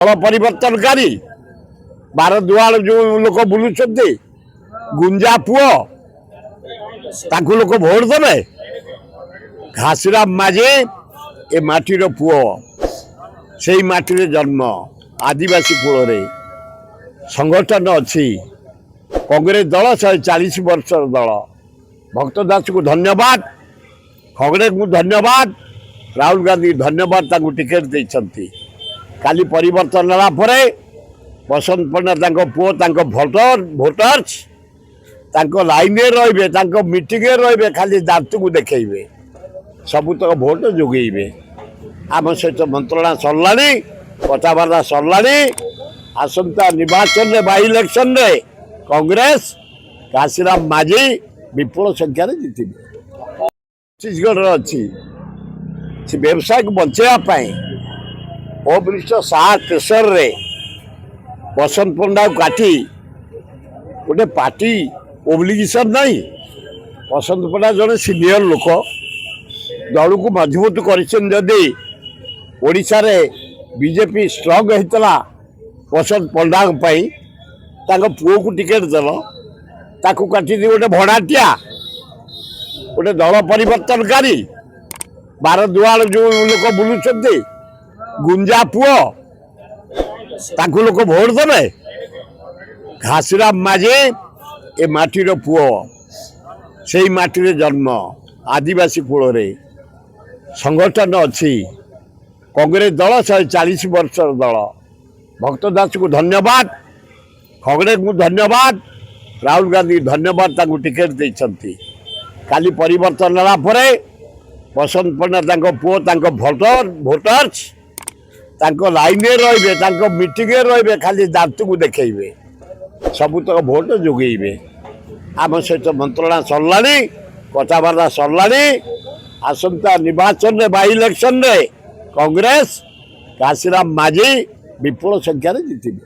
ଦଳ ପରିବର୍ତ୍ତନକାରୀ ବାର ଦୁଆଳ ଯୋଉ ଲୋକ ବୁଲୁଛନ୍ତି ଗୁଞ୍ଜା ପୁଅ ତାଙ୍କୁ ଲୋକ ଭୋଟ ଦେବେ। ଘାସିରାମ ମାଝୀ ଏ ମାଟିର ପୁଅ, ସେଇ ମାଟିରେ ଜନ୍ମ, ଆଦିବାସୀ କୂଳରେ ସଂଗଠନ ଅଛି। କଂଗ୍ରେସ ଦଳ 140 ବର୍ଷର ଦଳ। ଭକ୍ତ ଦାସକୁ ଧନ୍ୟବାଦ, କଂଗ୍ରେସକୁ ଧନ୍ୟବାଦ, ରାହୁଲ ଗାନ୍ଧୀ ଧନ୍ୟବାଦ, ତାଙ୍କୁ ଟିକେଟ ଦେଇଛନ୍ତି। କାଲି ପରିବର୍ତ୍ତନ ହେଲା ପରେ ବସନ୍ତ ପଣ୍ଡା ତାଙ୍କ ପୁଅ ତାଙ୍କ ଭୋଟର୍ସ ତାଙ୍କ ଲାଇନରେ ରହିବେ, ତାଙ୍କ ମିଟିଂରେ ରହିବେ, ଖାଲି ଦାନ୍ତକୁ ଦେଖେଇବେ, ସବୁତକ ଭୋଟ ଯୋଗେଇବେ। ଆମ ସହିତ ମନ୍ତ୍ରଣା ସରିଲାଣି, କଥାବାର୍ତ୍ତା ସରିଲାଣି। ଆସନ୍ତା ନିର୍ବାଚନରେ ବାଇ ଇଲେକ୍ସନରେ କଂଗ୍ରେସ ଘାସିରାମ ମାଝୀ ବିପୁଳ ସଂଖ୍ୟାରେ ଜିତିବେ। ଛତିଶଗଡ଼ରେ ଅଛି, ସେ ବ୍ୟବସାୟକୁ ବଞ୍ଚେଇବା ପାଇଁ ଅବରିଷ୍ଠ ସାହା ପ୍ରେସରରେ ବସନ୍ତ ପଣ୍ଡାକୁ କାଟି ଗୋଟେ ପାର୍ଟି ଓବ୍ଲିଗେସନ ନାହିଁ। ବସନ୍ତ ପଣ୍ଡା ଜଣେ ସିନିୟର ଲୋକ, ଦଳକୁ ମଜବୁତ କରିଛନ୍ତି। ଯଦି ଓଡ଼ିଶାରେ ବିଜେପି ଷ୍ଟ୍ରଙ୍ଗ ହେଇଥିଲା ବସନ୍ତ ପଣ୍ଡାଙ୍କ ପାଇଁ, ତାଙ୍କ ପୁଅକୁ ଟିକେଟ ଦେଲ, ତାକୁ କାଟିଦି ଗୋଟେ ଭଡ଼ାଟିଆ, ଗୋଟେ ଦଳ ପରିବର୍ତ୍ତନକାରୀ ବାର ଦୁଆଳ ଯୋଉ ଲୋକ ବୁଲୁଛନ୍ତି ଗୁଞ୍ଜା ପୁଅ ତାଙ୍କୁ ଲୋକ ଭୋଟ ଦେବେ। ଘାସିରାମ ମାଝୀ ଏ ମାଟିର ପୁଅ, ସେଇ ମାଟିରେ ଜନ୍ମ, ଆଦିବାସୀ କୂଳରେ ସଂଗଠନ ଅଛି। କଂଗ୍ରେସ ଦଳ 140 ବର୍ଷର ଦଳ। ଭକ୍ତ ଦାସକୁ ଧନ୍ୟବାଦ, କଂଗ୍ରେସକୁ ଧନ୍ୟବାଦ, ରାହୁଲ ଗାନ୍ଧୀ ଧନ୍ୟବାଦ, ତାଙ୍କୁ ଟିକେଟ ଦେଇଛନ୍ତି। କାଲି ପରିବର୍ତ୍ତନ ହେଲା ପରେ ବସନ୍ତ ପଣ୍ଡା ତାଙ୍କ ପୁଅ ତାଙ୍କ ଭୋଟର୍ସ ତାଙ୍କ ଲାଇନରେ ରହିବେ, ତାଙ୍କ ମିଟିଂରେ ରହିବେ, ଖାଲି ଦାନ୍ତକୁ ଦେଖେଇବେ, ସବୁତକ ଭୋଟ ଯୋଗେଇବେ। ଆମ ସହିତ ମନ୍ତ୍ରଣା ସରିଲାଣି, କଥାବାର୍ତ୍ତା ସରିଲାଣି। ଆସନ୍ତା ନିର୍ବାଚନରେ ବାଇ ଇଲେକ୍ସନରେ କଂଗ୍ରେସ ଘାସିରାମ ମାଝୀ ବିପୁଳ ସଂଖ୍ୟାରେ ଜିତିବେ।